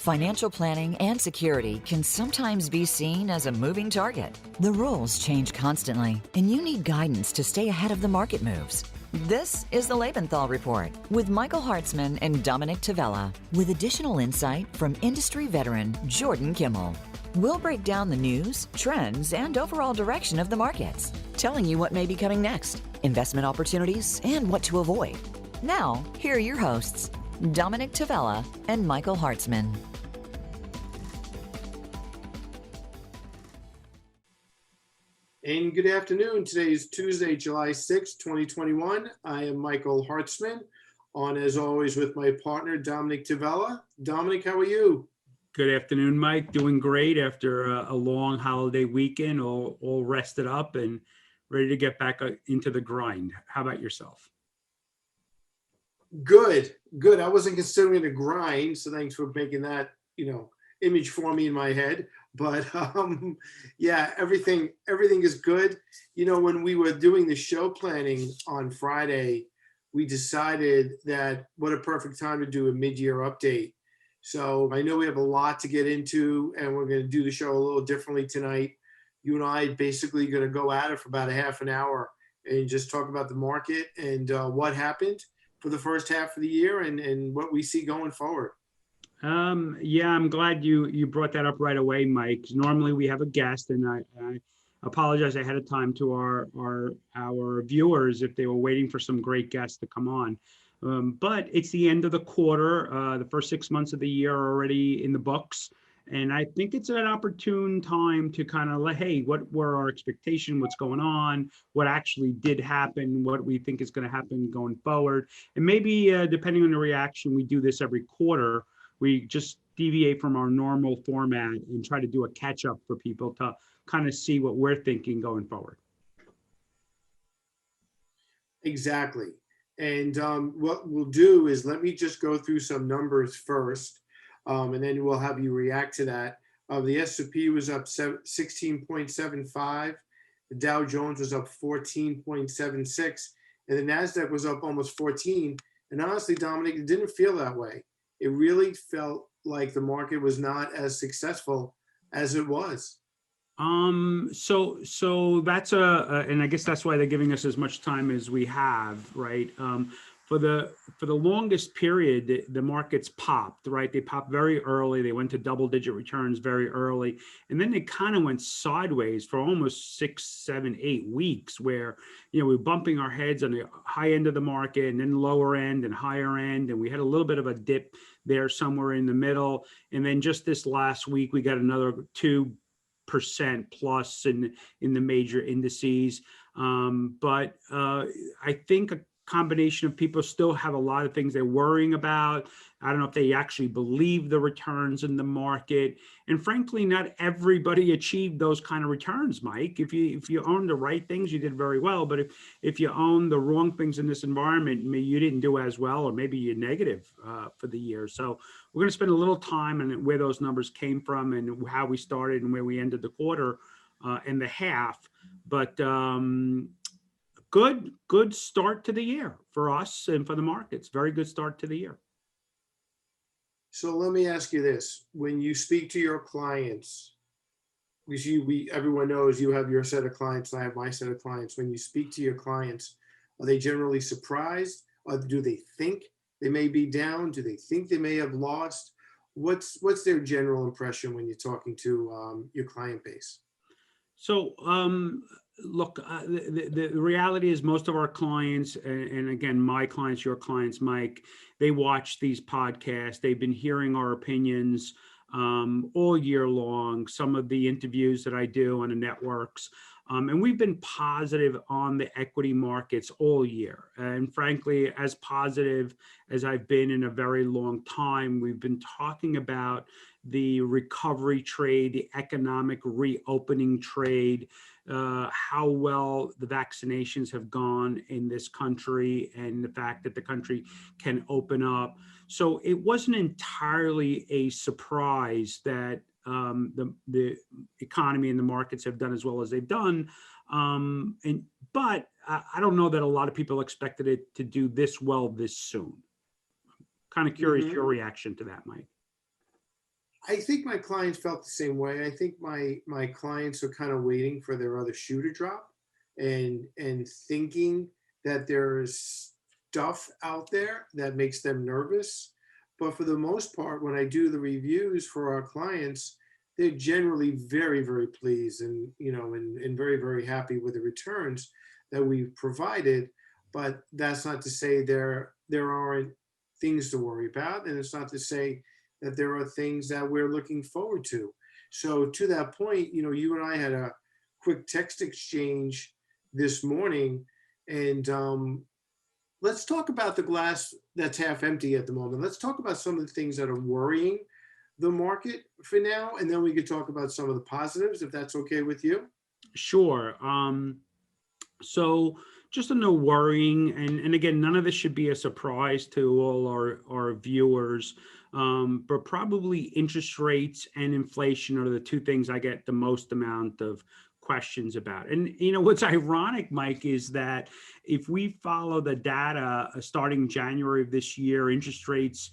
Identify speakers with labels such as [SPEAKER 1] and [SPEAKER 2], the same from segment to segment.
[SPEAKER 1] Financial planning and security can sometimes be seen as a moving target. The rules change constantly, and you need guidance to stay ahead of the market moves. This is the Lebenthal Report with Michael Hartzman and Dominick Tavella, with additional insight from industry veteran Jordan Kimmel. We'll break down the news, trends, and overall direction of the markets, telling you what may be coming next, investment opportunities, and what to avoid. Now, here are your hosts, Dominick Tavella and Michael Hartzman.
[SPEAKER 2] And good afternoon. Today is Tuesday, July 6, 2021. I am Michael Hartzman, on as always with my partner, Dominick Tavella. Dominick, how are you?
[SPEAKER 3] Good afternoon, Mike. Doing great after a long holiday weekend, all rested up and ready to get back into the grind. How about yourself?
[SPEAKER 2] Good. I wasn't considering it a grind, so thanks for making that, image for me in my head. But yeah, everything is good. When we were doing the show planning on Friday, we decided that what a perfect time to do a mid-year update. So I know we have a lot to get into, and we're going to do the show a little differently tonight. You and I basically going to go at it for about a half an hour and just talk about the market and what happened for the first half of the year and what we see going forward.
[SPEAKER 3] Yeah, I'm glad you brought that up right away, Mike. Normally we have a guest, and I apologize ahead of time to our viewers if they were waiting for some great guests to come on. But it's the end of the quarter. The first 6 months of the year are already in the books. And I think it's an opportune time to kind of hey, what were our expectations, what's going on, what actually did happen, what we think is going to happen going forward. And maybe depending on the reaction, we do this every quarter. We just deviate from our normal format and try to do a catch up for people to kind of see what we're thinking going forward.
[SPEAKER 2] Exactly. And what we'll do is let me just go through some numbers first. And then we'll have you react to that. The S&P was up 16.75. The Dow Jones was up 14.76. And the NASDAQ was up almost 14. And honestly, Dominick, it didn't feel that way. It really felt like the market was not as successful as it was.
[SPEAKER 3] So that's and I guess that's why they're giving us as much time as we have, right? For the longest period, the markets popped, right? They popped very early. They went to double-digit returns very early, and then they kind of went sideways for almost 6, 7, 8 weeks, where we're bumping our heads on the high end of the market, and then lower end and higher end, and we had a little bit of a dip there somewhere in the middle, and then just this last week we got another 2% plus in the major indices, but I think a combination of people still have a lot of things they're worrying about. I don't know if they actually believe the returns in the market. And frankly, not everybody achieved those kind of returns, Mike. If you own the right things, you did very well. But if you own the wrong things in this environment, maybe you didn't do as well, or maybe you're negative for the year. So we're going to spend a little time on where those numbers came from and how we started and where we ended the quarter and the half. But good start to the year for us and for the markets. Very good start to the year.
[SPEAKER 2] So let me ask you this: when you speak to your clients, because everyone knows you have your set of clients, and I have my set of clients. When you speak to your clients, are they generally surprised, or do they think they may be down? Do they think they may have lost? What's their general impression when you're talking to your client base?
[SPEAKER 3] So look, the reality is most of our clients, and again, my clients, your clients, Mike, they watch these podcasts. They've been hearing our opinions all year long, some of the interviews that I do on the networks. And we've been positive on the equity markets all year. And frankly, as positive as I've been in a very long time. We've been talking about the recovery trade, the economic reopening trade, how well the vaccinations have gone in this country, and the fact that the country can open up. So it wasn't entirely a surprise that the economy and the markets have done as well as they've done. But I don't know that a lot of people expected it to do this well this soon. Kind of curious your reaction to that, Mike.
[SPEAKER 2] I think my clients felt the same way. I think my clients are kind of waiting for their other shoe to drop and thinking that there's stuff out there that makes them nervous. But for the most part, when I do the reviews for our clients, they're generally very, very pleased and, and very, very happy with the returns that we've provided. But that's not to say there aren't things to worry about. And it's not to say that there are things that we're looking forward to. So to that point, you and I had a quick text exchange this morning, and let's talk about the glass that's half empty at the moment. Let's talk about some of the things that are worrying the market for now, and then we could talk about some of the positives, if that's okay with you.
[SPEAKER 3] Sure. So just a no worrying, and again, none of this should be a surprise to all our viewers, but probably interest rates and inflation are the two things I get the most amount of questions about. And what's ironic, Mike, is that if we follow the data starting January of this year, interest rates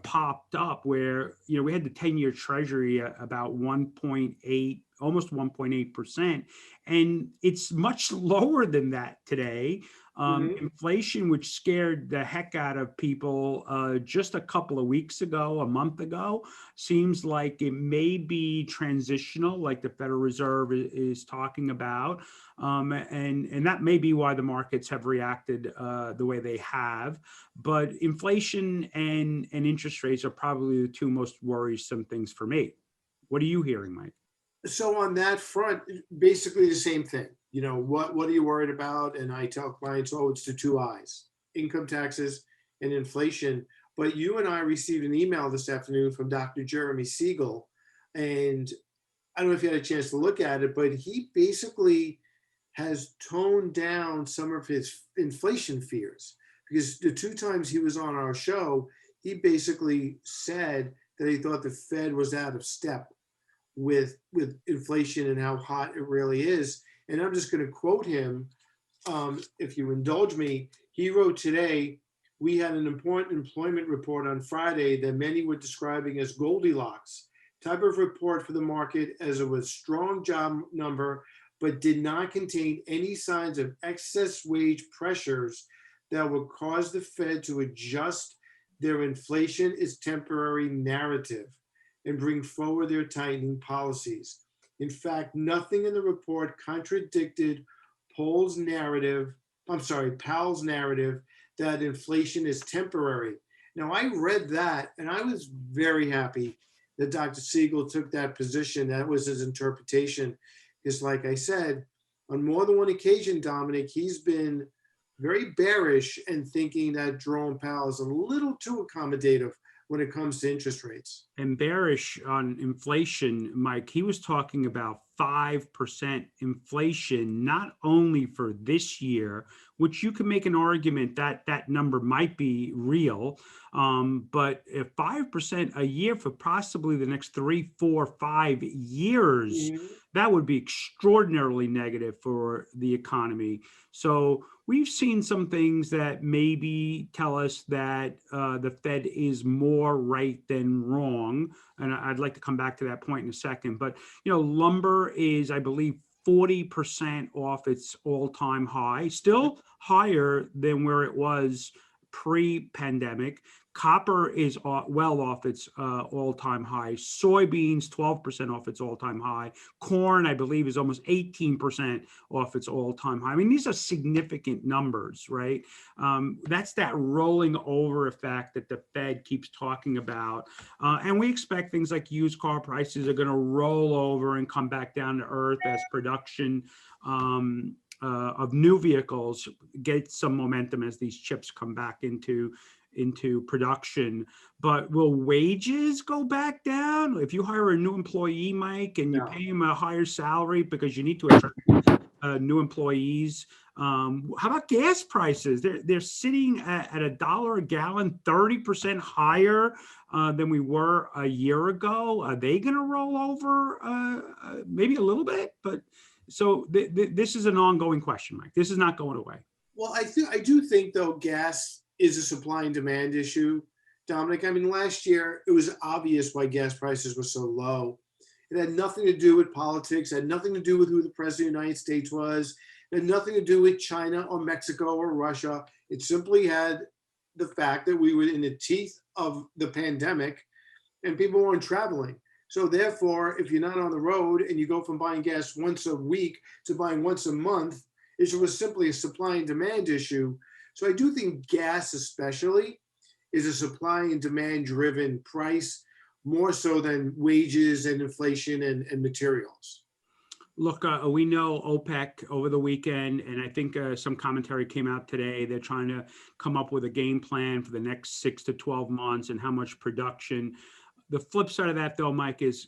[SPEAKER 3] popped up where we had the 10-year treasury at about 1.8, almost 1.8%, and it's much lower than that today. Inflation, which scared the heck out of people just a couple of weeks ago, a month ago, seems like it may be transitional, like the Federal Reserve is talking about. And that may be why the markets have reacted the way they have. But inflation and interest rates are probably the two most worrisome things for me. What are you hearing, Mike?
[SPEAKER 2] So on that front, basically the same thing. What are you worried about? And I tell clients, it's the two I's: income taxes and inflation. But you and I received an email this afternoon from Dr. Jeremy Siegel, and I don't know if you had a chance to look at it, but he basically has toned down some of his inflation fears, because the two times he was on our show, he basically said that he thought the Fed was out of step with inflation and how hot it really is. And I'm just going to quote him, if you indulge me. He wrote today, "We had an important employment report on Friday that many were describing as Goldilocks type of report for the market, as it was strong job number, but did not contain any signs of excess wage pressures that would cause the Fed to adjust their inflation is temporary narrative and bring forward their tightening policies. In fact, nothing in the report contradicted Powell's narrative that inflation is temporary." Now, I read that and I was very happy that Dr. Siegel took that position. That was his interpretation. Because like I said, on more than one occasion, Dominic, he's been very bearish and thinking that Jerome Powell is a little too accommodative when it comes to interest rates.
[SPEAKER 3] And bearish on inflation, Mike, he was talking about 5% inflation, not only for this year, which you can make an argument that that number might be real, but if 5% a year for possibly the next 3, 4, 5 years, that would be extraordinarily negative for the economy. So we've seen some things that maybe tell us that the Fed is more right than wrong. And I'd like to come back to that point in a second. But, lumber is, I believe, 40% off its all-time high, still higher than where it was pre-pandemic. Copper is well off its all-time high. Soybeans, 12% off its all-time high. Corn, I believe, is almost 18% off its all-time high. I mean, these are significant numbers, right? That's that rolling over effect that the Fed keeps talking about. And we expect things like used car prices are going to roll over and come back down to earth as production of new vehicles get some momentum as these chips come back into production. But will wages go back down? If you hire a new employee, Mike, and you pay him a higher salary because you need to attract new employees, how about gas prices? They're sitting at $1 a gallon, 30% higher than we were a year ago. Are they going to roll over? Maybe a little bit, but so this is an ongoing question, Mike. This is not going away.
[SPEAKER 2] Well, I do think, though, gas is a supply and demand issue. Dominic. I mean, last year, it was obvious why gas prices were so low. It had nothing to do with politics, it had nothing to do with who the president of the United States was, it had nothing to do with China or Mexico or Russia. It simply had the fact that we were in the teeth of the pandemic and people weren't traveling. So therefore, if you're not on the road and you go from buying gas once a week to buying once a month, it was simply a supply and demand issue. So I do think gas especially is a supply and demand driven price more so than wages and inflation and materials.
[SPEAKER 3] Look, we know OPEC over the weekend, and I think some commentary came out today. They're trying to come up with a game plan for the next 6 to 12 months and how much production. The flip side of that, though, Mike, is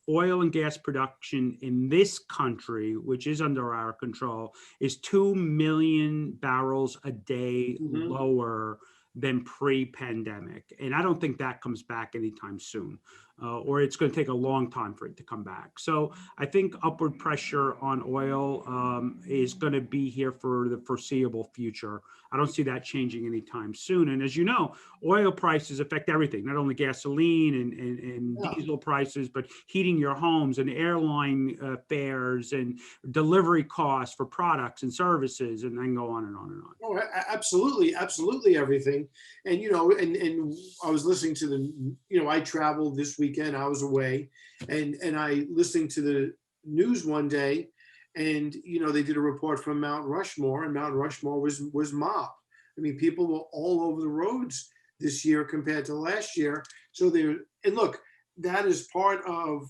[SPEAKER 3] oil and gas production in this country, which is under our control, is 2 million barrels a day lower than pre-pandemic. And I don't think that comes back anytime soon, or it's going to take a long time for it to come back. So I think upward pressure on oil is going to be here for the foreseeable future. I don't see that changing anytime soon. And as you know, oil prices affect everything, not only gasoline and diesel prices, but heating your homes and airline fares and delivery costs for products and services, and then go on and on and on.
[SPEAKER 2] Oh, absolutely, absolutely everything. And and I was listening to the, I traveled this weekend, I was away, and I listening to the news one day, and they did a report from Mount Rushmore, and Mount Rushmore was mobbed. I mean, people were all over the roads this year compared to last year. So and look, that is part of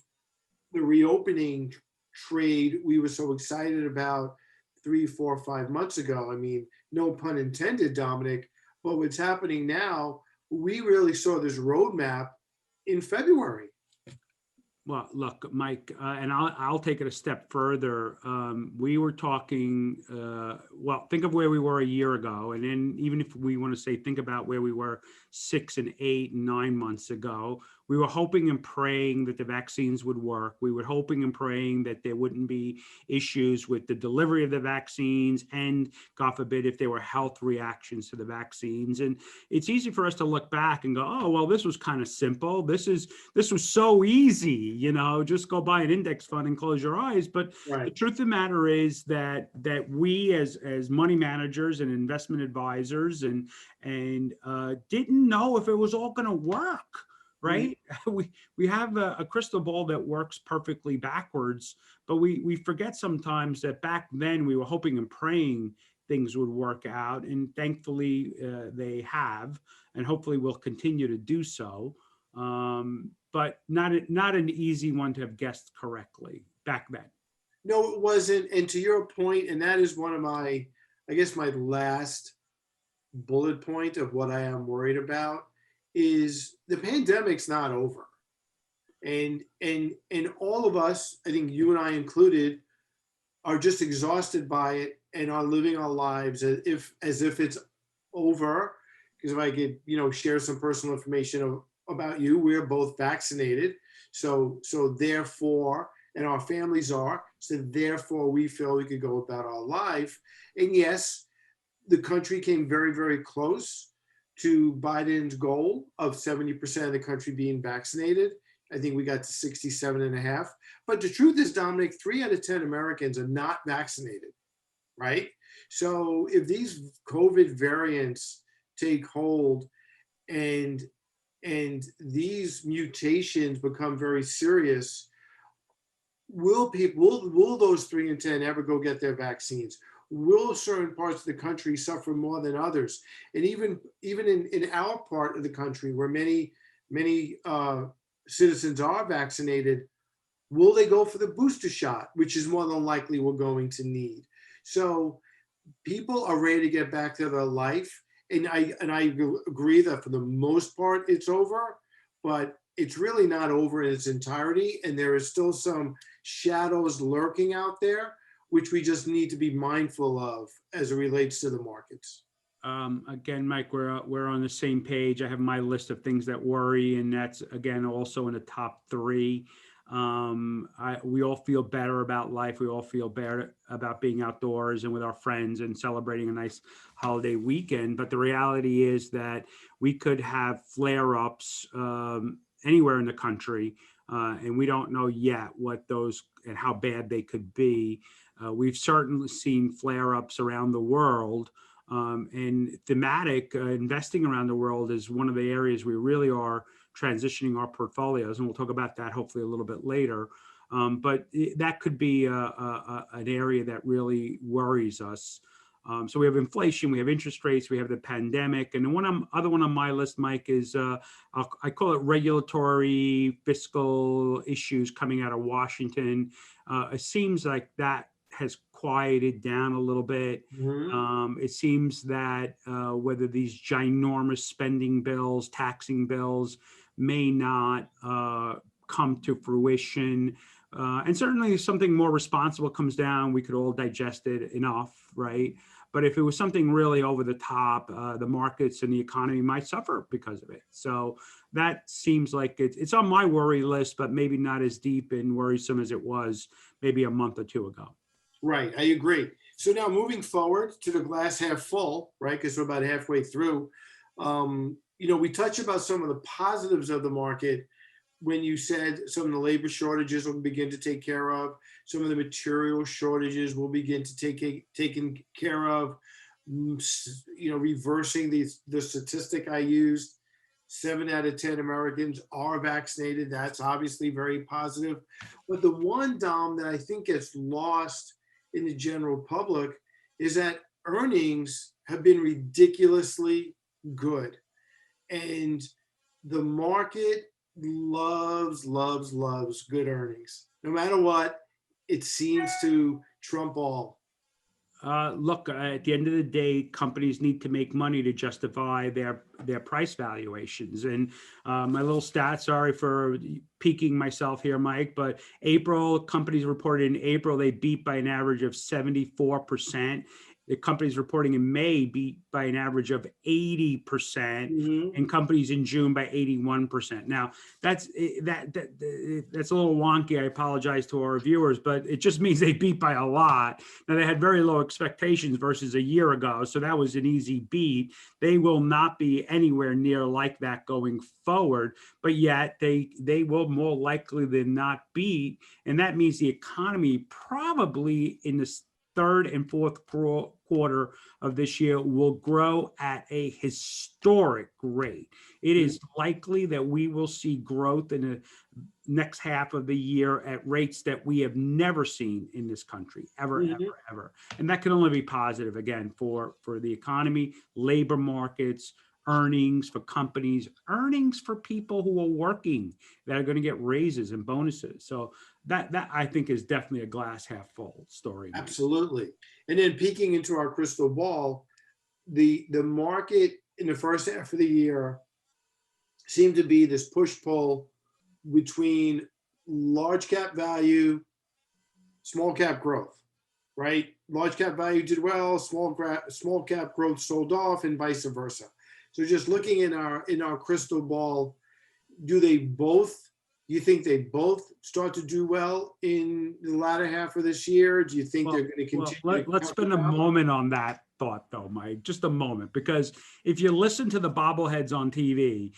[SPEAKER 2] the reopening trade we were so excited about 3, 4, 5 months ago. I mean, no pun intended, Dominic, but what's happening now, we really saw this roadmap in February.
[SPEAKER 3] Well, look, Mike, and I'll take it a step further. We were talking, think of where we were a year ago. And then even if we want to say, think about where we were 6 and 8 and 9 months ago, we were hoping and praying that the vaccines would work. We were hoping and praying that there wouldn't be issues with the delivery of the vaccines and, God forbid, if there were health reactions to the vaccines. And it's easy for us to look back and go, oh, well, this was kind of simple. This was so easy, just go buy an index fund and close your eyes. But The truth of the matter is that we as money managers and investment advisors and didn't know if it was all going to work. Right? We have a crystal ball that works perfectly backwards, but we forget sometimes that back then we were hoping and praying things would work out, and thankfully they have, and hopefully will continue to do so. But not an easy one to have guessed correctly back then.
[SPEAKER 2] No, it wasn't. And to your point, and that is one of my last bullet point of what I am worried about, is the pandemic's not over. And all of us, I think you and I included, are just exhausted by it and are living our lives as if it's over. Because if I could, share some personal information about you, we're both vaccinated. So therefore, and our families are, so therefore we feel we could go about our life. And yes, the country came very, very close to Biden's goal of 70% of the country being vaccinated. I think we got to 67.5. But the truth is, Dominic, 3 out of 10 Americans are not vaccinated, right? So if these COVID variants take hold and these mutations become very serious, will those 3 in 10 ever go get their vaccines? Will certain parts of the country suffer more than others? And even in our part of the country, where many citizens are vaccinated, will they go for the booster shot, which is more than likely we're going to need? So people are ready to get back to their life, and I agree that for the most part it's over, but it's really not over in its entirety, and there is still some shadows lurking out there, which we just need to be mindful of as it relates to the markets.
[SPEAKER 3] Again, Mike, we're on the same page. I have my list of things that worry, and that's, again, also in the top 3. We all feel better about life. We all feel better about being outdoors and with our friends and celebrating a nice holiday weekend. But the reality is that we could have flare-ups anywhere in the country, and we don't know yet what those and how bad they could be. We've certainly seen flare-ups around the world. And thematic investing around the world is one of the areas we really are transitioning our portfolios, and we'll talk about that hopefully a little bit later. But that could be an area that really worries us. So we have inflation, we have interest rates, we have the pandemic, and the other one on my list, Mike, is I call it regulatory fiscal issues coming out of Washington. It seems like that has quieted down a little bit. It seems that whether these ginormous spending bills, taxing bills may not come to fruition. And certainly if something more responsible comes down, we could all digest it enough, right? But if it was something really over the top, the markets and the economy might suffer because of it. So that seems like it's on my worry list, but maybe not as deep and worrisome as it was maybe a month or two ago.
[SPEAKER 2] Right, I agree. So now moving forward to the glass half full, right? Because we're about halfway through. We touched about some of the positives of the market when you said some of the labor shortages will begin to take care of, some of the material shortages will begin to taken care of. Reversing the statistic I used, 7 out of 10 Americans are vaccinated. That's obviously very positive. But the one, Dom, that I think gets lost in the general public is that earnings have been ridiculously good. And the market loves good earnings. No matter what, it seems to trump all.
[SPEAKER 3] Look, at the end of the day, companies need to make money to justify their price valuations. And my little stat, sorry for peaking myself here, Mike, but April, companies reported in April, they beat by an average of 74%. The companies reporting in May beat by an average of 80%, and companies in June by 81%. Now, that's a little wonky. I apologize to our viewers, but it just means they beat by a lot. Now, they had very low expectations versus a year ago, so that was an easy beat. They will not be anywhere near like that going forward, but yet they will more likely than not beat, and that means the economy probably in the third and fourth quarter of this year will grow at a historic rate. It is likely that we will see growth in the next half of the year at rates that we have never seen in this country, ever. And that can only be positive, again, for the economy, labor markets, earnings for companies, earnings for people who are working that are going to get raises and bonuses. So that I think is definitely a glass half full story.
[SPEAKER 2] Absolutely. And then peeking into our crystal ball, the market in the first half of the year seemed to be this push-pull between large cap value, small cap growth, right? Large cap value did well, small cap growth sold off, and vice versa. So just looking in our crystal ball, do you think they both start to do well in the latter half of this year? Do you think they're going to continue?
[SPEAKER 3] Let's spend a moment on that thought, though, Mike, just a moment, because if you listen to the bobbleheads on TV,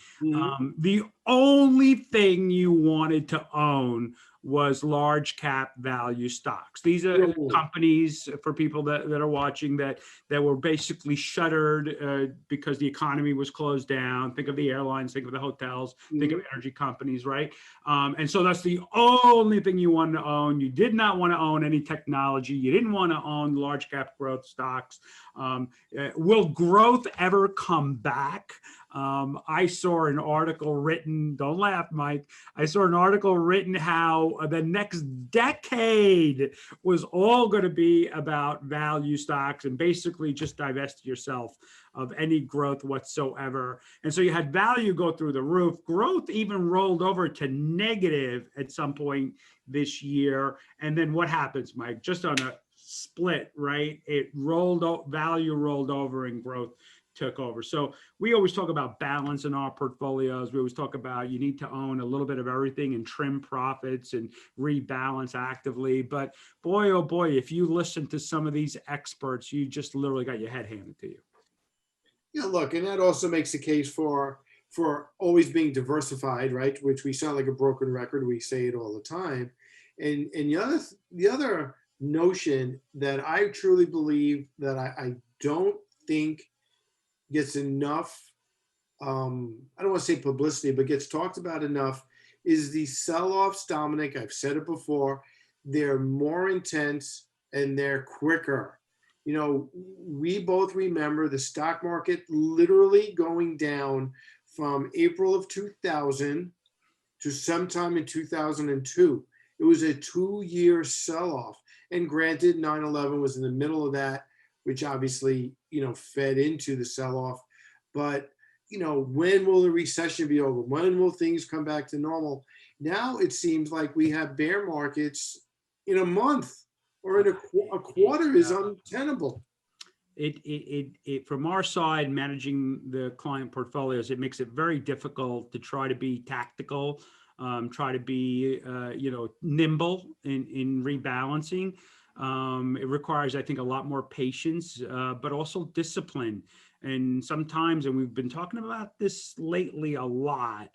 [SPEAKER 3] the only thing you wanted to own was large cap value stocks. These are companies, for people that are watching, that were basically shuttered because the economy was closed down. Think of the airlines, think of the hotels, think of energy companies, right? And so that's the only thing you wanted to own. You did not want to own any technology. You didn't want to own large cap growth stocks. Will growth ever come back? I saw an article written, don't laugh, Mike. I saw an article written how the next decade was all going to be about value stocks, and basically just divest yourself of any growth whatsoever. And so you had value go through the roof. Growth even rolled over to negative at some point this year. And then what happens, Mike? Just on a split, right? Value rolled over and growth took over. So we always talk about balance in our portfolios. We always talk about you need to own a little bit of everything and trim profits and rebalance actively. But boy, oh boy, if you listen to some of these experts, you just literally got your head handed to you.
[SPEAKER 2] Yeah, look, and that also makes the case for always being diversified, right? Which we sound like a broken record. We say it all the time. And the other notion that I truly believe that I don't think gets enough, I don't want to say publicity, but gets talked about enough, is the sell-offs. Dominic, I've said it before, they're more intense and they're quicker. You know, we both remember the stock market literally going down from April of 2000 to sometime in 2002. It was a 2-year sell-off. And granted, 9/11 was in the middle of that, which obviously, fed into the sell-off. But, when will the recession be over? When will things come back to normal? Now it seems like we have bear markets in a month or in a quarter is untenable.
[SPEAKER 3] It from our side, managing the client portfolios, it makes it very difficult to try to be tactical, try to be, nimble in rebalancing. It requires, I think, a lot more patience, but also discipline. And sometimes, and we've been talking about this lately a lot,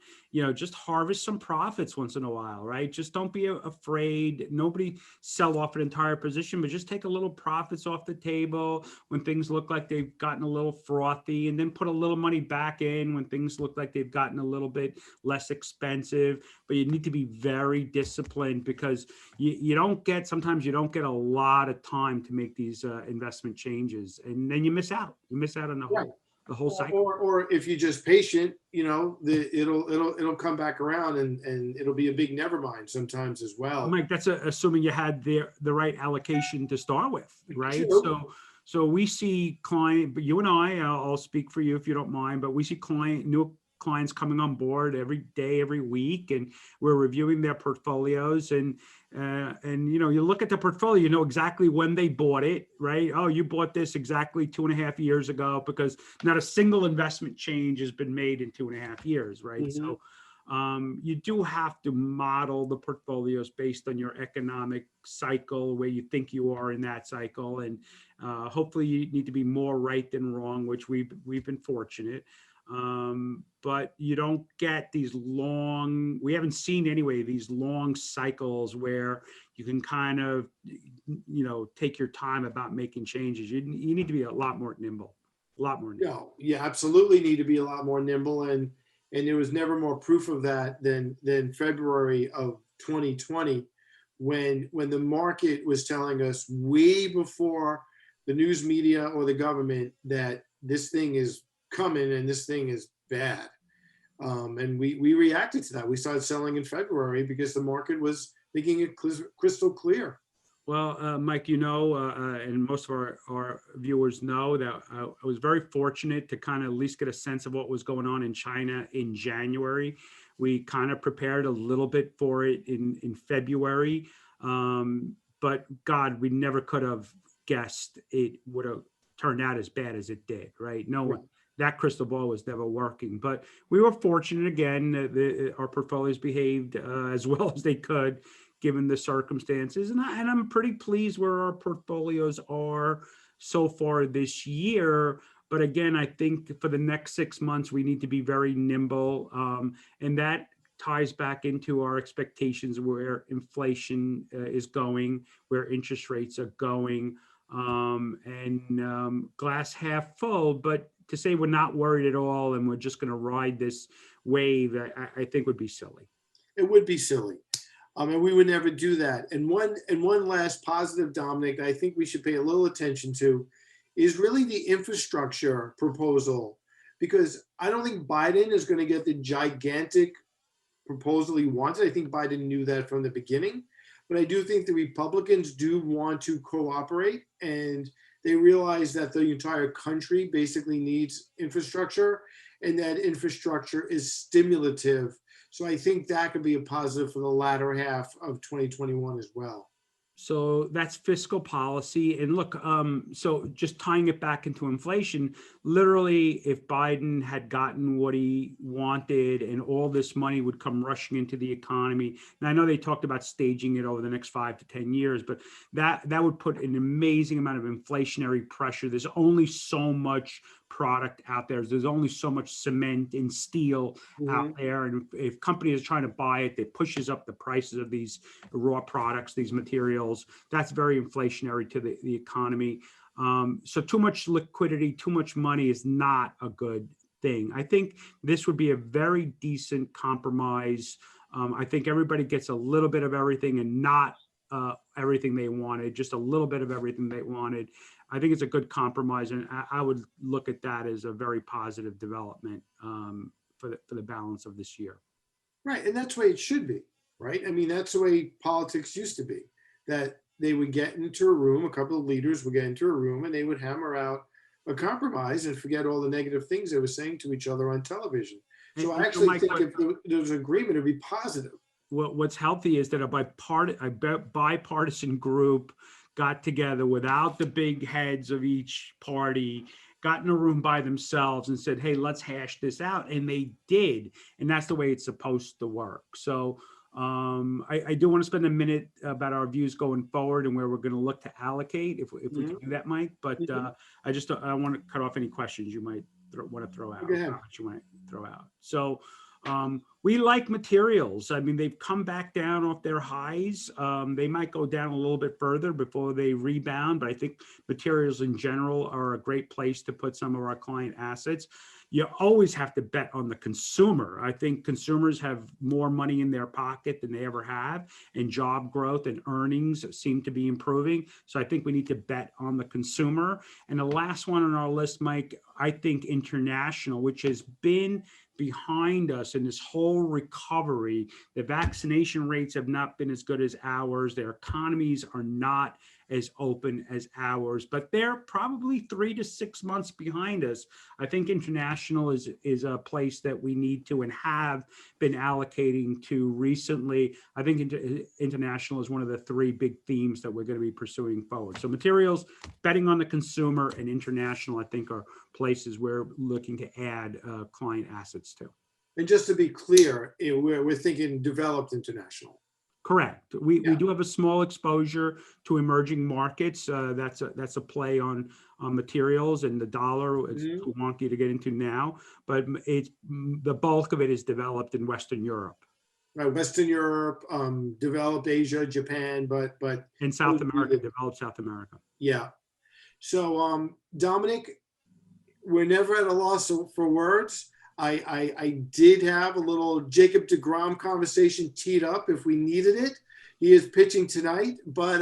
[SPEAKER 3] just harvest some profits once in a while, right? Just don't be afraid. Nobody sell off an entire position, but just take a little profits off the table when things look like they've gotten a little frothy, and then put a little money back in when things look like they've gotten a little bit less expensive. But you need to be very disciplined, because sometimes you don't get a lot of time to make these investment changes, and then you miss out. You miss out on the whole cycle.
[SPEAKER 2] Or if you're just patient, it'll come back around, and it'll be a big never mind sometimes as well.
[SPEAKER 3] Mike, that's assuming you had the right allocation to start with, right?
[SPEAKER 2] Sure.
[SPEAKER 3] So we see but you and I'll speak for you if you don't mind, but we see new clients coming on board every day, every week, and we're reviewing their portfolios, and you look at the portfolio, you know exactly when they bought it, right? Oh, you bought this exactly 2.5 years ago, because not a single investment change has been made in 2.5 years, right?
[SPEAKER 2] Mm-hmm.
[SPEAKER 3] So you do have to model the portfolios based on your economic cycle, where you think you are in that cycle, and hopefully you need to be more right than wrong, which we've been fortunate. But you don't get these we haven't seen anyway, these long cycles where you can kind of, take your time about making changes. You need to be a lot more nimble,
[SPEAKER 2] No, you absolutely need to be a lot more nimble. And there was never more proof of that than February of 2020, when the market was telling us way before the news media or the government that this thing is coming and this thing is bad. And we reacted to that. We started selling in February because the market was making it crystal clear.
[SPEAKER 3] Well, Mike, and most of our viewers know that I was very fortunate to kind of at least get a sense of what was going on in China in January. We kind of prepared a little bit for it in February. But God, we never could have guessed it would have turned out as bad as it did, right? No one. That crystal ball was never working, but we were fortunate again. Our portfolios behaved as well as they could, given the circumstances, and I'm pretty pleased where our portfolios are so far this year. But again, I think for the next 6 months, we need to be very nimble, and that ties back into our expectations where inflation is going, where interest rates are going, and glass half full. But to say we're not worried at all and we're just going to ride this wave, I think would be silly.
[SPEAKER 2] It would be silly. And we would never do that. And one last positive, Dominic, I think we should pay a little attention to is really the infrastructure proposal, because I don't think Biden is going to get the gigantic proposal he wanted. I think Biden knew that from the beginning, but I do think the Republicans do want to cooperate, and they realize that the entire country basically needs infrastructure, and that infrastructure is stimulative. So I think that could be a positive for the latter half of 2021 as well.
[SPEAKER 3] So that's fiscal policy. And look, so just tying it back into inflation, literally, if Biden had gotten what he wanted and all this money would come rushing into the economy, and I know they talked about staging it over the next 5 to 10 years, but that would put an amazing amount of inflationary pressure. There's only so much product out there. There's only so much cement and steel out there. And if companies are trying to buy it, that pushes up the prices of these raw products, these materials. That's very inflationary to the economy. So too much liquidity, too much money is not a good thing. I think this would be a very decent compromise. I think everybody gets a little bit of everything and not everything they wanted, just a little bit of everything they wanted. I think it's a good compromise, and I would look at that as a very positive development for the balance of this year.
[SPEAKER 2] Right, and that's the way it should be, right? I mean, that's the way politics used to be, that they would get into a room, a couple of leaders would get into a room, and they would hammer out a compromise and forget all the negative things they were saying to each other on television. So I actually think if there was agreement, it'd be positive.
[SPEAKER 3] What's healthy is that a bipartisan group got together without the big heads of each party, got in a room by themselves and said, hey, let's hash this out. And they did. And that's the way it's supposed to work. So I do want to spend a minute about our views going forward and where we're going to look to allocate, if we can do that, Mike. But I don't want to cut off any questions you might want to throw out. So we like materials. I mean, they've come back down off their highs. They might go down a little bit further before they rebound, but I think materials in general are a great place to put some of our client assets. You always have to bet on the consumer. I think consumers have more money in their pocket than they ever have, and job growth and earnings seem to be improving. So I think we need to bet on the consumer. And the last one on our list, Mike, I think international, which has been behind us in this whole recovery. The vaccination rates have not been as good as ours. Their economies are not as open as ours, but they're probably 3 to 6 months behind us. I think international is a place that we need to and have been allocating to recently. I think international is one of the 3 big themes that we're going to be pursuing forward. So materials, betting on the consumer, and international, I think, are places we're looking to add client assets to.
[SPEAKER 2] And just to be clear, we're thinking developed international.
[SPEAKER 3] Correct. We do have a small exposure to emerging markets. That's a play on materials, and the dollar is too wonky to get into now. But it's the bulk of it is developed in Western Europe.
[SPEAKER 2] Right, Western Europe, developed Asia, Japan, but
[SPEAKER 3] in South America, developed South America.
[SPEAKER 2] Yeah. So Dominick, we're never at a loss for words. I did have a little Jacob deGrom conversation teed up if we needed it. He is pitching tonight, but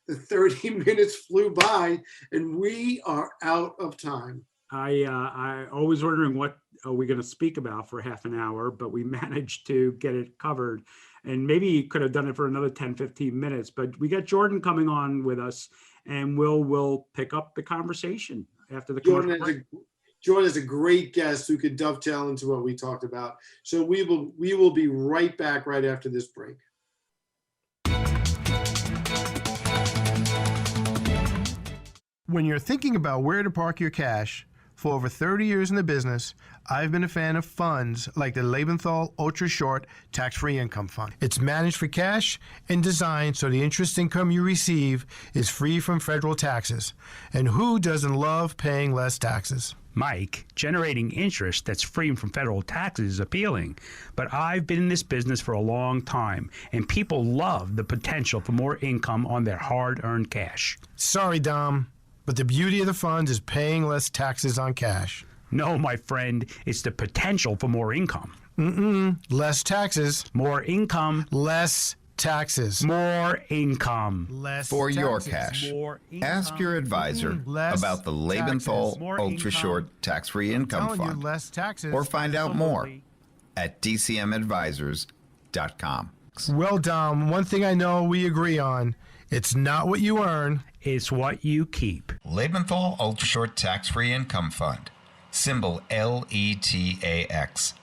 [SPEAKER 2] the 30 minutes flew by and we are out of time.
[SPEAKER 3] I always wondering what are we going to speak about for half an hour, but we managed to get it covered. And maybe you could have done it for another 10, 15 minutes, but we got Jordan coming on with us, and we'll pick up the conversation after the commercial break.
[SPEAKER 2] Jordan is a great guest who could dovetail into what we talked about. So we will be right back right after this break.
[SPEAKER 4] When you're thinking about where to park your cash, for over 30 years in the business, I've been a fan of funds like the Lebenthal Ultra Short Tax-Free Income Fund. It's managed for cash and designed so the interest income you receive is free from federal taxes. And who doesn't love paying less taxes?
[SPEAKER 5] Mike, generating interest that's free from federal taxes is appealing, but I've been in this business for a long time, and people love the potential for more income on their hard-earned cash.
[SPEAKER 4] Sorry, Dom, but the beauty of the fund is paying less taxes on cash.
[SPEAKER 5] No, my friend, it's the potential for more income.
[SPEAKER 4] Less taxes.
[SPEAKER 5] More income.
[SPEAKER 4] Less taxes.
[SPEAKER 5] More income.
[SPEAKER 4] Less
[SPEAKER 6] for
[SPEAKER 4] taxes.
[SPEAKER 6] your cash.
[SPEAKER 5] More income.
[SPEAKER 6] Ask your advisor
[SPEAKER 4] Less
[SPEAKER 6] about the Lebenthal
[SPEAKER 4] taxes.
[SPEAKER 5] More
[SPEAKER 6] Ultra
[SPEAKER 5] income.
[SPEAKER 6] Short Tax-Free Income
[SPEAKER 4] Telling you,
[SPEAKER 6] Fund,
[SPEAKER 4] less taxes.
[SPEAKER 6] or find out more at dcmadvisors.com.
[SPEAKER 4] Well, Dom, one thing I know we agree on, it's not what you earn.
[SPEAKER 5] It's what you keep.
[SPEAKER 6] Lebenthal Ultra Short Tax-Free Income Fund, symbol LETAX.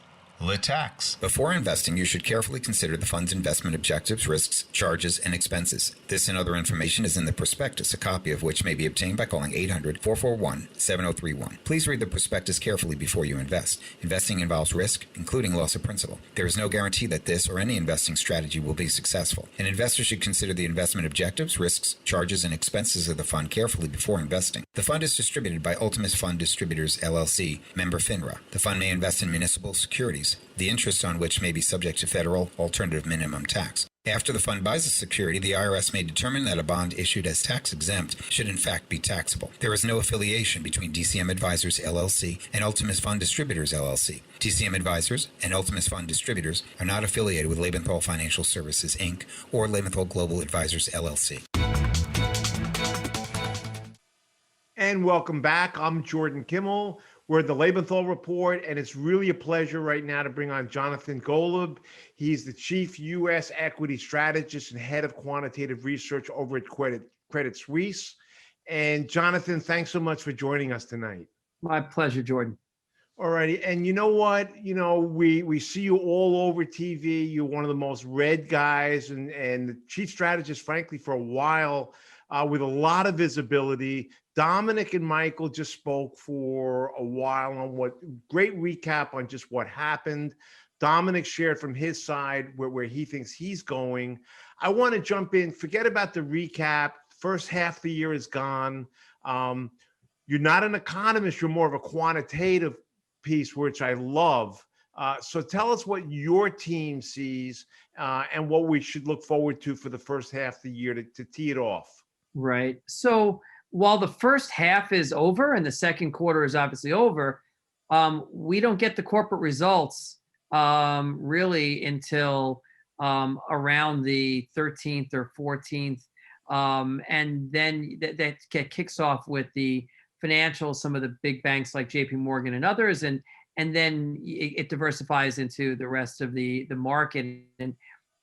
[SPEAKER 6] The tax. Before investing, you should carefully consider the fund's investment objectives, risks, charges, and expenses. This and other information is in the prospectus, a copy of which may be obtained by calling 800-441-7031. Please read the prospectus carefully before you invest. Investing involves risk, including loss of principal. There is no guarantee that this or any investing strategy will be successful. An investor should consider the investment objectives, risks, charges, and expenses of the fund carefully before investing. The fund is distributed by Ultimus Fund Distributors, LLC, member FINRA. The fund may invest in municipal securities, the interest on which may be subject to federal alternative minimum tax. After the fund buys a security, the IRS may determine that a bond issued as tax-exempt should in fact be taxable. There is no affiliation between DCM Advisors, LLC and Ultimus Fund Distributors, LLC. DCM Advisors and Ultimus Fund Distributors are not affiliated with Lebenthal Financial Services, Inc. or Lebenthal Global Advisors, LLC.
[SPEAKER 7] And welcome back. I'm Jordan Kimmel. We're at the Lebenthal Report, and it's really a pleasure right now to bring on Jonathan Golub. He's the Chief U.S. Equity Strategist and Head of Quantitative Research over at Credit Suisse. And Jonathan, thanks so much for joining us tonight.
[SPEAKER 8] My pleasure, Jordan.
[SPEAKER 7] All righty. And you know what? We see you all over TV. You're one of the most read guys and the chief strategist, frankly, for a while, with a lot of visibility. Dominick and Michael just spoke for a while on great recap on just what happened. Dominick shared from his side where he thinks he's going. I want to jump in, forget about the recap. First half of the year is gone. You're not an economist, you're more of a quantitative piece, which I love. So tell us what your team sees and what we should look forward to for the first half of the year to tee it off.
[SPEAKER 8] Right. So while the first half is over and the second quarter is obviously over, we don't get the corporate results really until around the 13th or 14th. And then that kicks off with the financials, some of the big banks like JP Morgan and others, and then it diversifies into the rest of the market. And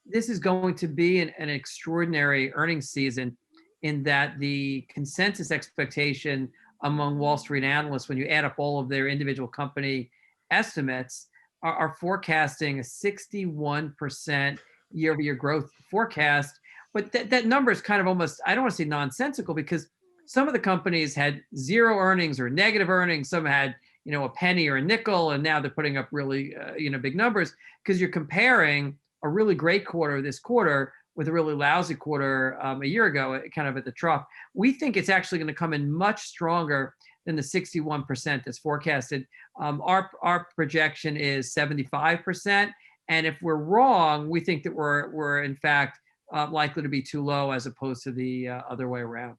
[SPEAKER 8] this is going to be an extraordinary earnings season, in that the consensus expectation among Wall Street analysts, when you add up all of their individual company estimates, are forecasting a 61% year-over-year growth forecast. But that number is kind of almost, I don't want to say nonsensical, because some of the companies had zero earnings or negative earnings. Some had, a penny or a nickel, and now they're putting up really, big numbers, because you're comparing a really great quarter this quarter with a really lousy quarter a year ago, kind of at the trough. We think it's actually going to come in much stronger than the 61% that's forecasted. Our projection is 75%, and if we're wrong, we think that we're in fact likely to be too low as opposed to the other way around.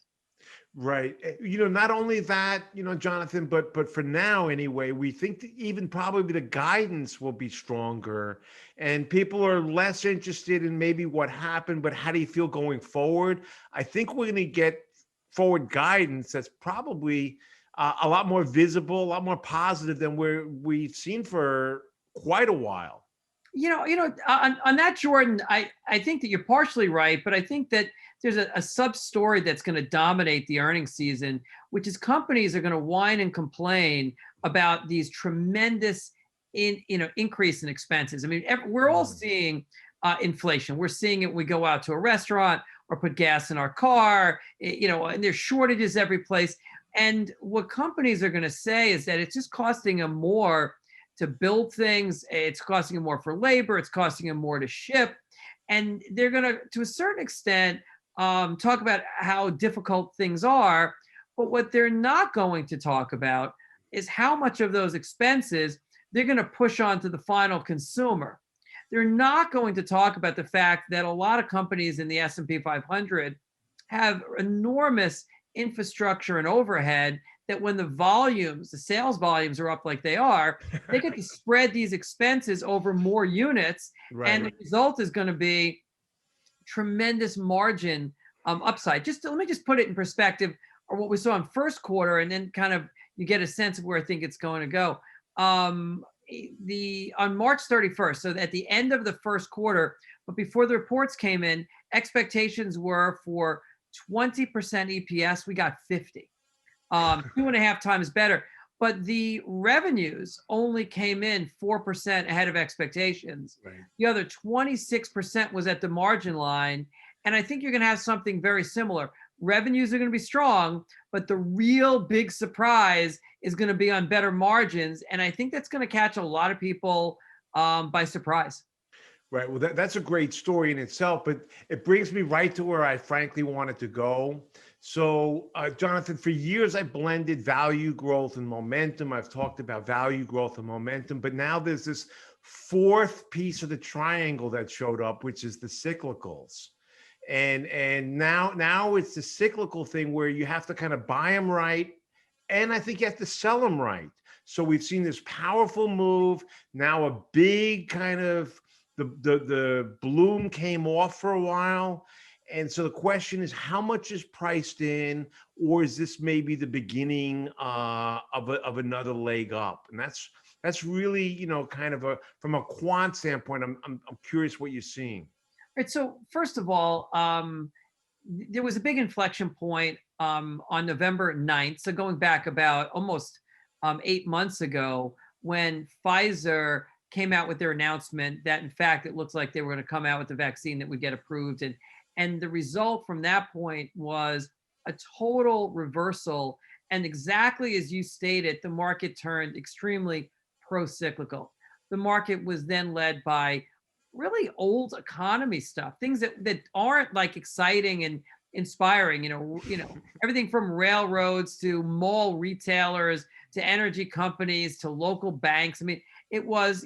[SPEAKER 7] Right. Not only that, Jonathan, but for now anyway, we think that even probably the guidance will be stronger, and people are less interested in maybe what happened, but how do you feel going forward? I think we're going to get forward guidance that's probably a lot more visible, a lot more positive than we've seen for quite a while.
[SPEAKER 8] On that, Jordan, I think that you're partially right, but I think that there's a sub story that's going to dominate the earnings season, which is companies are going to whine and complain about these tremendous increase in expenses. I mean, we're all seeing inflation. We're seeing it when we go out to a restaurant or put gas in our car, and there's shortages every place. And what companies are going to say is that it's just costing them more to build things. It's costing them more for labor. It's costing them more to ship. And they're going to a certain extent, talk about how difficult things are. But what they're not going to talk about is how much of those expenses they're going to push onto the final consumer. They're not going to talk about the fact that a lot of companies in the S&P 500 have enormous infrastructure and overhead, that when the sales volumes are up like they are, they get to spread these expenses over more units. Right. And the result is going to be tremendous margin upside. Let me just put it in perspective, or what we saw in first quarter, and then kind of you get a sense of where I think it's going to go. On March 31st, so at the end of the first quarter, but before the reports came in, expectations were for 20% EPS. We got 50, 2.5 times better. but the revenues only came in 4% ahead of expectations.
[SPEAKER 7] Right.
[SPEAKER 8] The other 26% was at the margin line. And I think you're going to have something very similar. Revenues are going to be strong, but the real big surprise is going to be on better margins. And I think that's going to catch a lot of people by surprise.
[SPEAKER 7] Right. Well, that's a great story in itself, but it brings me right to where I frankly wanted to go. So, Jonathan, for years I blended value growth and momentum. I've talked about value growth and momentum, but now there's this fourth piece of the triangle that showed up, which is the cyclicals. And now it's the cyclical thing where you have to kind of buy them right, and I think you have to sell them right. So we've seen this powerful move. Now a big kind of the bloom came off for a while. And so the question is, how much is priced in, or is this maybe the beginning of another leg up? And that's really, kind of from a quant standpoint, I'm curious what you're seeing.
[SPEAKER 8] Right. So first of all, there was a big inflection point on November 9th. So going back about almost 8 months ago, when Pfizer came out with their announcement that, in fact, it looks like they were going to come out with the vaccine that would get approved. And the result from that point was a total reversal. And exactly as you stated, the market turned extremely pro-cyclical. The market was then led by really old economy stuff, things that aren't like exciting and inspiring, everything from railroads to mall retailers to energy companies to local banks. I mean, it was,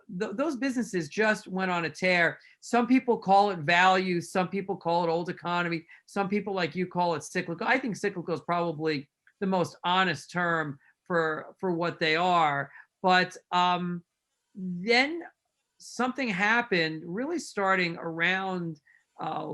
[SPEAKER 8] those businesses just went on a tear. Some people call it value. Some people call it old economy. Some people, like you, call it cyclical. I think cyclical is probably the most honest term for what they are. But then something happened really starting around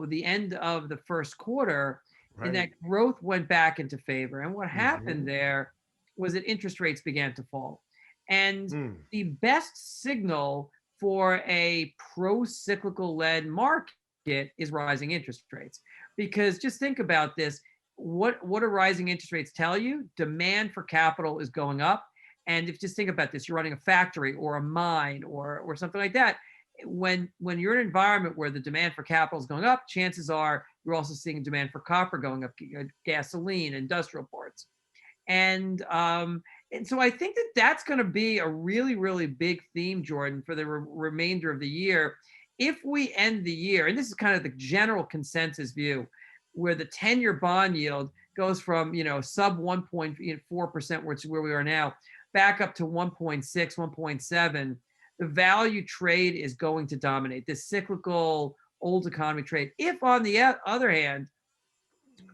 [SPEAKER 8] the end of the first quarter, right, and that growth went back into favor. And what happened there was that interest rates began to fall. And the best signal for a pro-cyclical led market is rising interest rates. Because just think about this. What do rising interest rates tell you? Demand for capital is going up. And if just think about this, you're running a factory or a mine or something like that. When you're in an environment where the demand for capital is going up, chances are you're also seeing demand for copper going up, gasoline, industrial parts. And so I think that's going to be a really, really big theme, Jordan, for the remainder of the year. If we end the year, and this is kind of the general consensus view, where the 10-year bond yield goes from, sub 1.4%, which is where we are now, back up to 1.6, 1.7, the value trade is going to dominate, this cyclical old economy trade. If, on the other hand,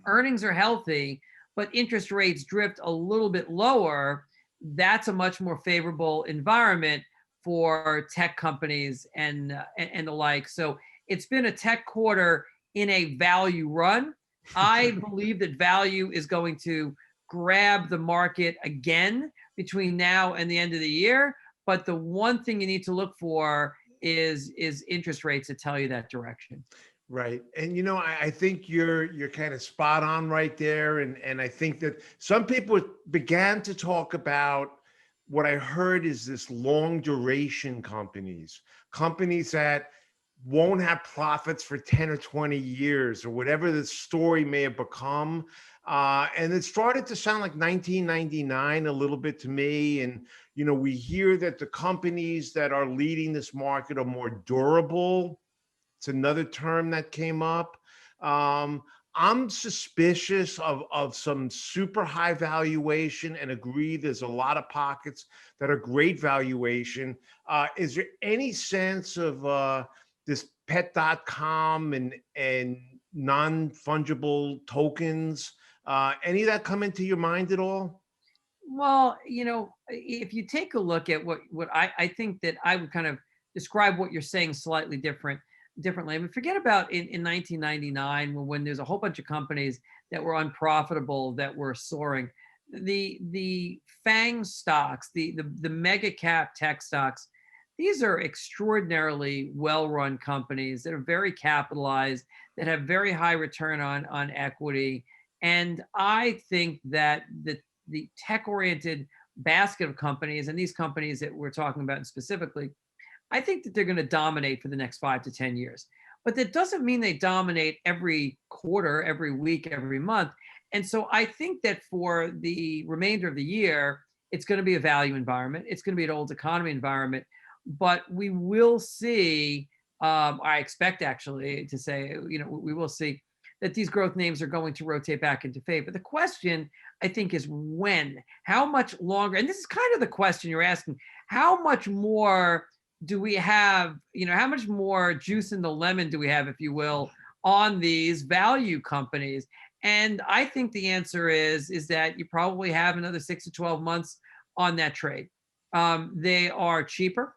[SPEAKER 8] earnings are healthy, but interest rates drift a little bit lower, that's a much more favorable environment for tech companies and the like. So it's been a tech quarter in a value run. I believe that value is going to grab the market again between now and the end of the year. But the one thing you need to look for is interest rates that tell you that direction.
[SPEAKER 7] Right. And, I think you're kind of spot on right there. And I think that some people began to talk about what I heard is this long duration companies that won't have profits for 10 or 20 years or whatever the story may have become. And it started to sound like 1999 a little bit to me. And, we hear that the companies that are leading this market are more durable. It's another term that came up. I'm suspicious of some super high valuation and agree there's a lot of pockets that are great valuation. Is there any sense of this pet.com and non-fungible tokens? Any of that come into your mind at all?
[SPEAKER 8] Well, if you take a look at what I think that I would kind of describe what you're saying slightly differently. I mean, forget about in 1999 when there's a whole bunch of companies that were unprofitable that were soaring. The FANG stocks, the mega cap tech stocks, these are extraordinarily well-run companies that are very capitalized, that have very high return on equity. And I think that the tech-oriented basket of companies, and these companies that we're talking about specifically, I think that they're going to dominate for the next 5 to 10 years. But that doesn't mean they dominate every quarter, every week, every month. And so I think that for the remainder of the year, it's going to be a value environment. It's going to be an old economy environment. But we will see, I expect actually to say, we will see that these growth names are going to rotate back into favor. The question, I think, is when, how much longer, and this is kind of the question you're asking, how much more do we have, how much more juice in the lemon do we have, if you will, on these value companies? And I think the answer is that you probably have another 6 to 12 months on that trade. They are cheaper.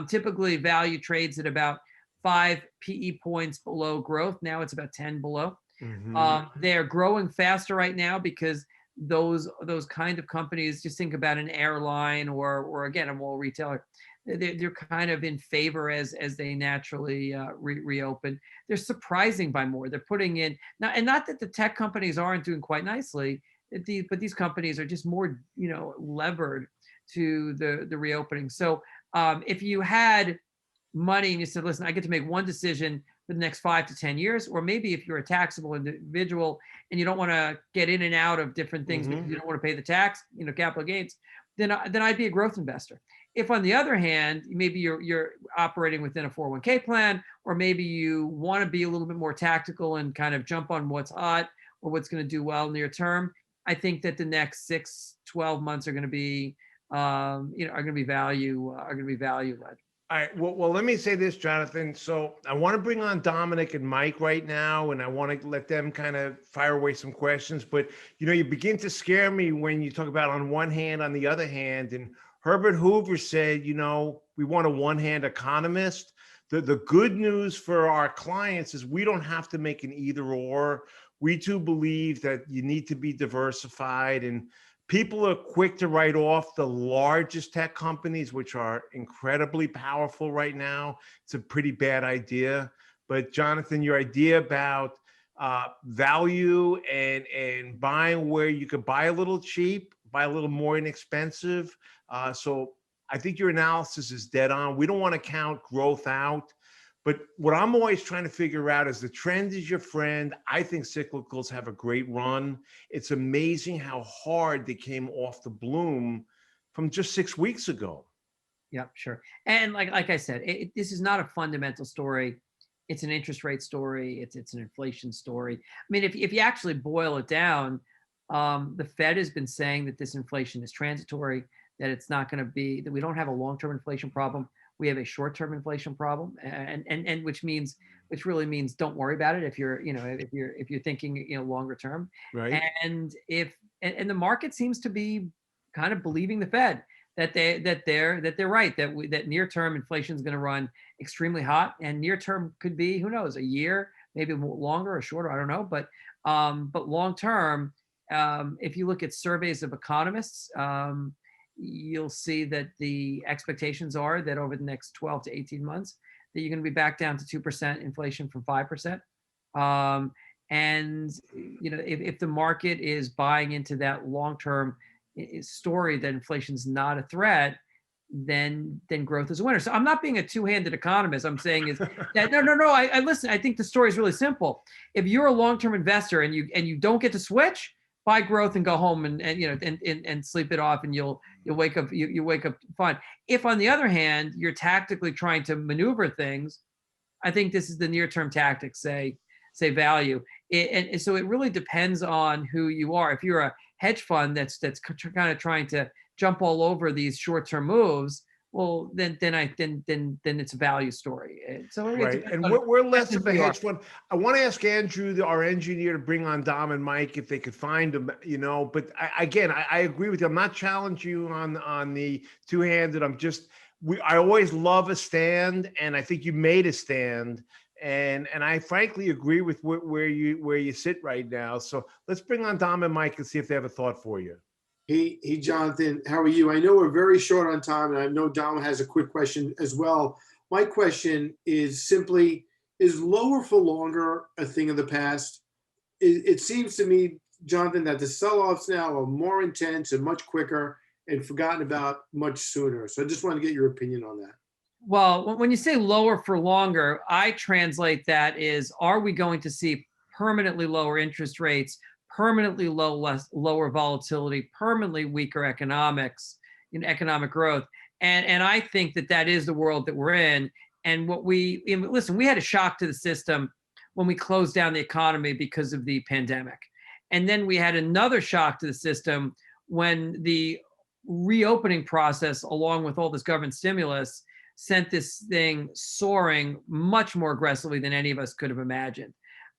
[SPEAKER 8] Typically value trades at about 5 PE points below growth. Now it's about 10 below. They're growing faster right now because those kind of companies, just think about an airline or again, a mall retailer, they're kind of in favor as they naturally reopen. They're surprising by more. They're putting in now, and not that the tech companies aren't doing quite nicely, but these companies are just more levered to the reopening. So if you had money and you said, listen, I get to make one decision for the next 5 to 10 years, or maybe if you're a taxable individual and you don't want to get in and out of different things because you don't want to pay the tax, capital gains, then I'd be a growth investor. If on the other hand, maybe you're operating within a 401k plan, or maybe you want to be a little bit more tactical and kind of jump on what's hot or what's going to do well near term, I think that the next 6, 12 months are going to be value led.
[SPEAKER 7] All right. Well, let me say this, Jonathan. So I want to bring on Dominick and Mike right now, and I want to let them kind of fire away some questions. But, you begin to scare me when you talk about on one hand, on the other hand. And Herbert Hoover said, we want a one-hand economist. The good news for our clients is we don't have to make an either or. We too believe that you need to be diversified, and people are quick to write off the largest tech companies, which are incredibly powerful right now. It's a pretty bad idea. But Jonathan, your idea about value and buying where you could buy a little cheap, buy a little more inexpensive. So I think your analysis is dead on. We don't want to count growth out. But what I'm always trying to figure out is the trend is your friend. I think cyclicals have a great run. It's amazing how hard they came off the bloom from just 6 weeks ago.
[SPEAKER 8] Yeah, sure. And like I said, this is not a fundamental story. It's an interest rate story. It's an inflation story. I mean, if you actually boil it down, the Fed has been saying that this inflation is transitory, that it's not going to be, that we don't have a long-term inflation problem. We have a short-term inflation problem, and which really means don't worry about it if you're thinking longer term.
[SPEAKER 7] Right.
[SPEAKER 8] And the market seems to be kind of believing the Fed that they're right, that near-term inflation is going to run extremely hot, and near-term could be, who knows, a year, maybe longer or shorter, I don't know, but long-term, if you look at surveys of economists, you'll see that the expectations are that over the next 12 to 18 months, that you're going to be back down to 2% inflation from 5%. And if the market is buying into that long-term story that inflation is not a threat, then growth is a winner. So I'm not being a two-handed economist. I'm saying is that no. I listen. I think the story is really simple. If you're a long-term investor and you don't get to switch, buy growth and go home and sleep it off, and you'll wake up you wake up fine. If on the other hand you're tactically trying to maneuver things, I think this is the near-term tactics. Say value, and so it really depends on who you are. If you're a hedge fund that's kind of trying to jump all over these short-term moves, well, then it's a value story. And so
[SPEAKER 7] right, and we're less of a hedge fund. I want to ask Andrew, our engineer, to bring on Dom and Mike if they could find them. But I agree with you. I'm not challenging you on the two-handed. I always love a stand, and I think you made a stand. And I frankly agree with where you sit right now. So let's bring on Dom and Mike and see if they have a thought for you.
[SPEAKER 2] Hey, Jonathan, how are you? I know we're very short on time, and I know Dom has a quick question as well. My question is simply, is lower for longer a thing of the past? It seems to me, Jonathan, that the sell-offs now are more intense and much quicker, and forgotten about much sooner. So I just want to get your opinion on that.
[SPEAKER 8] Well, when you say lower for longer, I translate that is, are we going to see permanently lower interest rates, permanently lower volatility, permanently weaker economics in economic growth? And I think that is the world that we're in. And listen, we had a shock to the system when we closed down the economy because of the pandemic. And then we had another shock to the system when the reopening process, along with all this government stimulus, sent this thing soaring much more aggressively than any of us could have imagined.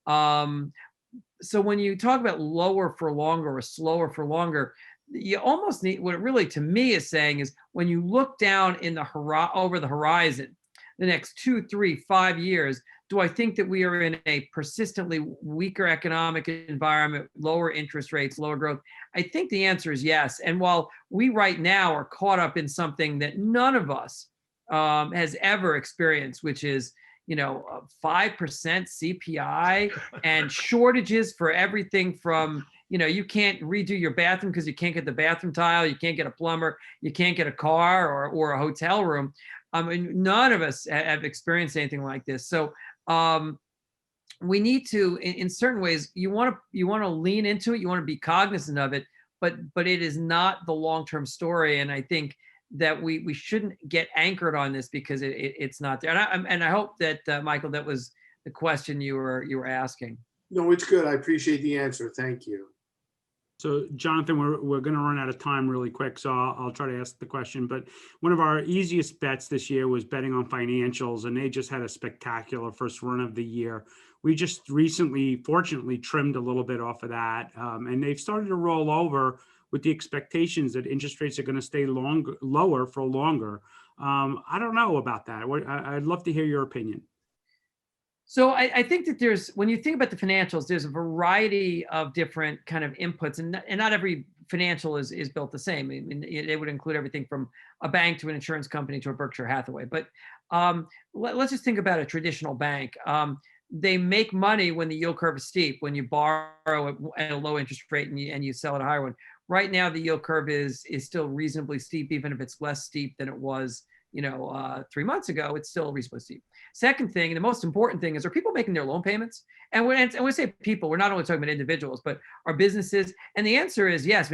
[SPEAKER 8] So when you talk about lower for longer or slower for longer, you almost need, what it really to me is saying is, when you look down in the over the horizon, the next 2, 3, 5 years, do I think that we are in a persistently weaker economic environment, lower interest rates, lower growth? I think the answer is yes. And while we right now are caught up in something that none of us has ever experienced, which is 5% CPI and shortages for everything from, you can't redo your bathroom because you can't get the bathroom tile, you can't get a plumber, you can't get a car or a hotel room. I mean, none of us have experienced anything like this. So we need to, in certain ways, you want to lean into it, you want to be cognizant of it, but it is not the long-term story. And I think that we shouldn't get anchored on this because it's not there. And I hope that Michael, that was the question you were asking.
[SPEAKER 2] No, it's good. I appreciate the answer. Thank you.
[SPEAKER 3] So Jonathan, we're going to run out of time really quick, so I'll try to ask the question. But one of our easiest bets this year was betting on financials, and they just had a spectacular first run of the year. We just recently, fortunately, trimmed a little bit off of that, and they've started to roll over with the expectations that interest rates are going to stay lower for longer. I don't know about that. I'd love to hear your opinion.
[SPEAKER 8] So I think that when you think about the financials, there's a variety of different kind of inputs, and not every financial is built the same. I mean, it would include everything from a bank to an insurance company to a Berkshire Hathaway. But let's just think about a traditional bank. They make money when the yield curve is steep, when you borrow at a low interest rate and you sell at a higher one. Right now, the yield curve is still reasonably steep, even if it's less steep than it was 3 months ago. It's still reasonably steep. Second thing, and the most important thing, is, are people making their loan payments? And when we say people, we're not only talking about individuals, but our businesses. And the answer is yes.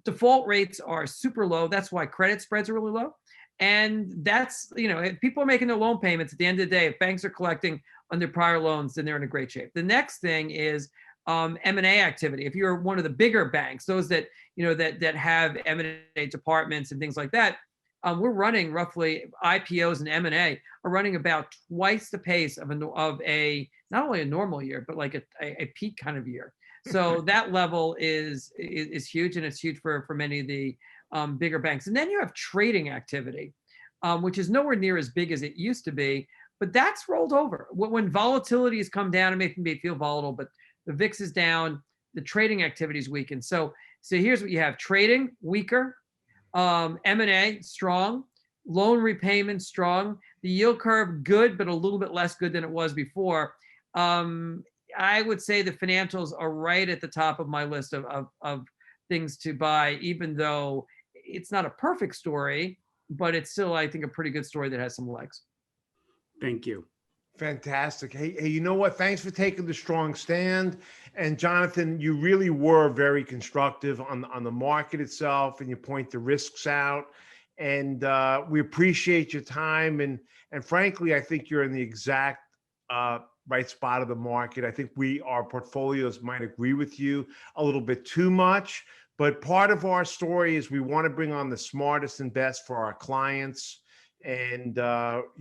[SPEAKER 8] Default rates are super low. That's why credit spreads are really low. And that's, if people are making their loan payments, at the end of the day, if banks are collecting on their prior loans, then they're in a great shape. The next thing is M&A activity. If you're one of the bigger banks, those that that have M&A departments and things like that, we're running roughly, IPOs and M&A are running about twice the pace of a not only a normal year, but like a peak kind of year. So that level is huge, and it's huge for many of the bigger banks. And then you have trading activity, which is nowhere near as big as it used to be, but that's rolled over. When volatility has come down, it may feel volatile, but the VIX is down, the trading activity is weakened. So here's what you have: trading weaker, M&A strong, loan repayment strong, the yield curve good, but a little bit less good than it was before. I would say the financials are right at the top of my list of things to buy, even though it's not a perfect story, but it's still, I think, a pretty good story that has some legs.
[SPEAKER 3] Thank you.
[SPEAKER 7] Fantastic. Hey, you know what? Thanks for taking the strong stand. And Jonathan, you really were very constructive on the market itself, and you point the risks out. And we appreciate your time. And frankly, I think you're in the exact right spot of the market. I think our portfolios might agree with you a little bit too much. But part of our story is we want to bring on the smartest and best for our clients. And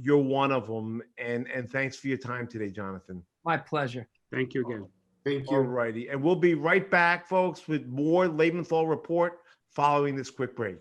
[SPEAKER 7] you're one of them. And thanks for your time today, Jonathan.
[SPEAKER 8] My pleasure.
[SPEAKER 3] Thank you again.
[SPEAKER 2] Thank you.
[SPEAKER 7] All righty. And we'll be right back, folks, with more Lebenthal Report following this quick break.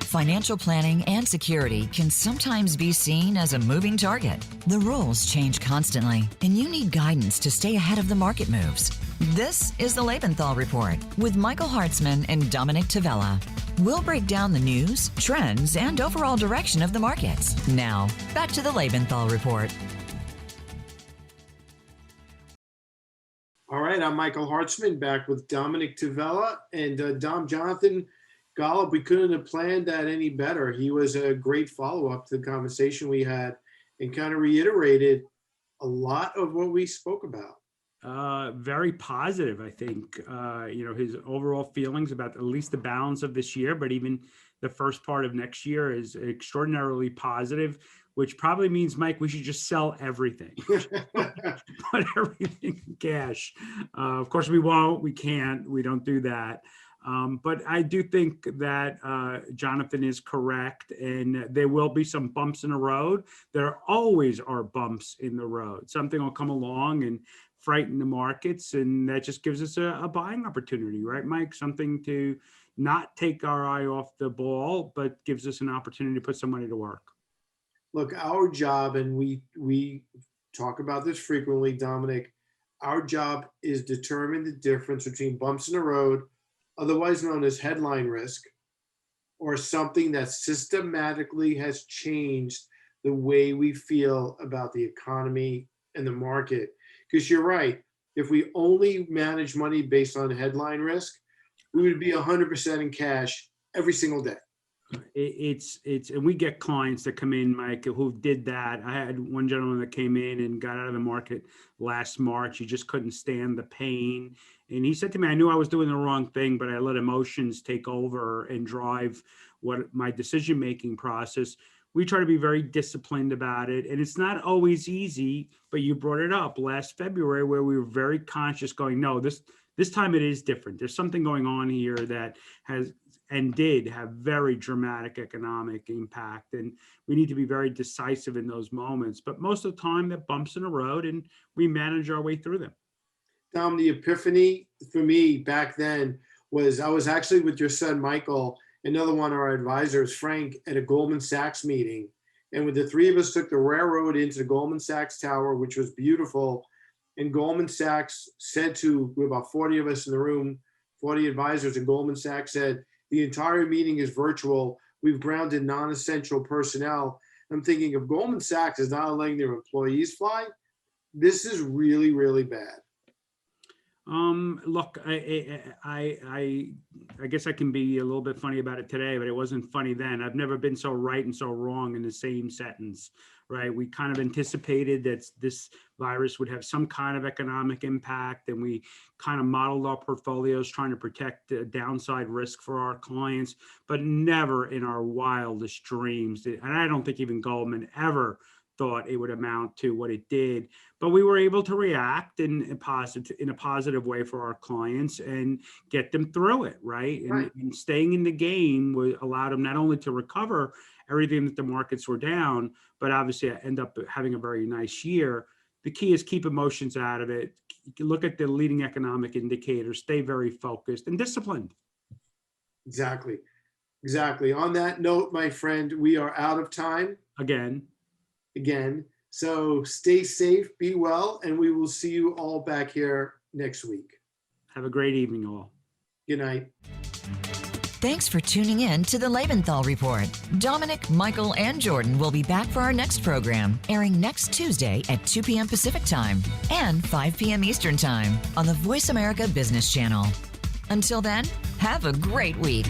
[SPEAKER 1] Financial planning and security can sometimes be seen as a moving target. The rules change constantly, and you need guidance to stay ahead of the market moves. This is the Lebenthal Report with Michael Hartzman and Dominick Tavella. We'll break down the news, trends, and overall direction of the markets. Now, back to the Lebenthal Report.
[SPEAKER 2] All right. right, I'm Michael Hartzman, back with Dominick Tavella and Jonathan Golub. We couldn't have planned that any better. He was a great follow-up to the conversation we had and kind of reiterated a lot of what we spoke about.
[SPEAKER 3] Very positive, I think. His overall feelings about at least the balance of this year, but even the first part of next year is extraordinarily positive, which probably means, Mike, we should just sell everything. Put everything in cash. Of course, we won't. We can't. We don't do that. But I do think that Jonathan is correct, and there will be some bumps in the road. There always are bumps in the road. Something will come along and frighten the markets, and that just gives us a buying opportunity, right, Mike? Something to not take our eye off the ball, but gives us an opportunity to put some money to work.
[SPEAKER 2] Look, our job, and we talk about this frequently, Dominick, our job is determine the difference between bumps in the road, otherwise known as headline risk, or something that systematically has changed the way we feel about the economy and the market. Because you're right, if we only manage money based on headline risk, we would be 100% in cash every single day.
[SPEAKER 3] And we get clients that come in, Mike, who did that. I had one gentleman that came in and got out of the market last March. He just couldn't stand the pain. And he said to me, I knew I was doing the wrong thing, but I let emotions take over and drive what my decision-making process. We try to be very disciplined about it. And it's not always easy, but you brought it up last February where we were very conscious going, no, this time it is different. There's something going on here that has and did have very dramatic economic impact. And we need to be very decisive in those moments. But most of the time, they're bumps in the road, and we manage our way through them.
[SPEAKER 2] Tom, the epiphany for me back then was I was actually with your son, Michael, another one of our advisors, Frank, at a Goldman Sachs meeting. And when the three of us took the railroad into the Goldman Sachs Tower, which was beautiful, and Goldman Sachs said to, we were about 40 of us in the room, 40 advisors, and Goldman Sachs said, the entire meeting is virtual. We've grounded non-essential personnel. I'm thinking if Goldman Sachs is not letting their employees fly, this is really, really bad.
[SPEAKER 3] Look, I guess I can be a little bit funny about it today, but it wasn't funny then. I've never been so right and so wrong in the same sentence, right? We kind of anticipated that this virus would have some kind of economic impact, and we kind of modeled our portfolios trying to protect the downside risk for our clients, but never in our wildest dreams. And I don't think even Goldman ever thought it would amount to what it did, but we were able to react in a positive way for our clients and get them through it, right? And staying in the game allowed them not only to recover everything that the markets were down, but obviously end up having a very nice year. The key is keep emotions out of it. Look at the leading economic indicators, stay very focused and disciplined.
[SPEAKER 2] Exactly. On that note, my friend, we are out of time. Again. So stay safe, be well, and we will see you all back here next week.
[SPEAKER 3] Have a great evening, all.
[SPEAKER 2] Good night.
[SPEAKER 1] Thanks for tuning in to the Lebenthal Report. Dominick, Michael, and Jordan will be back for our next program, airing next Tuesday at 2 p.m. Pacific Time and 5 p.m. Eastern Time on the Voice America Business Channel. Until then, have a great week.